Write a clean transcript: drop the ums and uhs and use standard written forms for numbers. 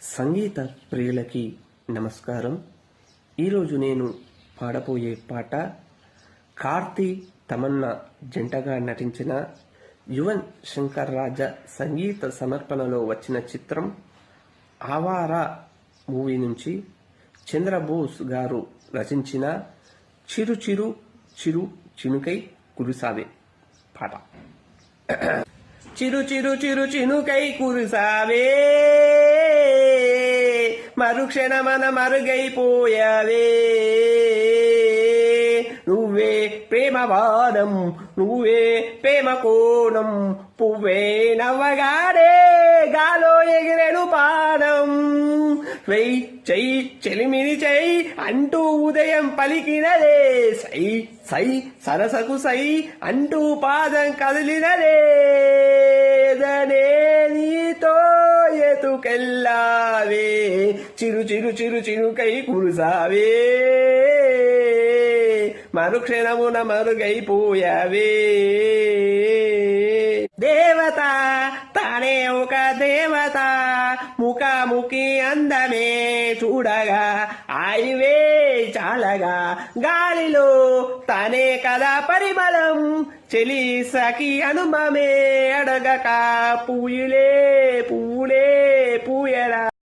సంగీత ప్రియులకి నమస్కారం. ఈరోజు నేను పాడబోయే పాట కార్తీ తమన్నా జంటగా నటించిన యువన్ శంకర్ రాజా సంగీత సమర్పణలో వచ్చిన చిత్రం ఆవారా మూవీ నుంచి చంద్రబోస్ గారు రచించిన చిరు చిరు చిరు చినుకై కురిసావే పాట. చిరు చిరు చిరు చినుకై కురిసావే, మరుక్షణమన మరుగైపోయావే, నువ్వే ప్రేమ వాదం, నువ్వే ప్రేమ కోణం, పువ్వే నవ్వగానే గాలో ఎగిరెను పాదం, వెయ్ చై చెలిమిని చై అంటూ ఉదయం పలికినదే, సై సై సరసకు సై అంటూ పాదం కదిలినదే, నీతో ఎతుకెళ్ళావే, చిరు చిరు చిరు చిరుకై కురుసావే, మరుక్షణమున మరుగైపోయావే. దేవత తానే ఒక దేవత, ముఖాముఖి అందమే చూడగా ఆయివే చాలగా, గాలిలో తానే కదా పరిమళం, చెలి సఖి అనుమమే అడగక పూలే పూయరా.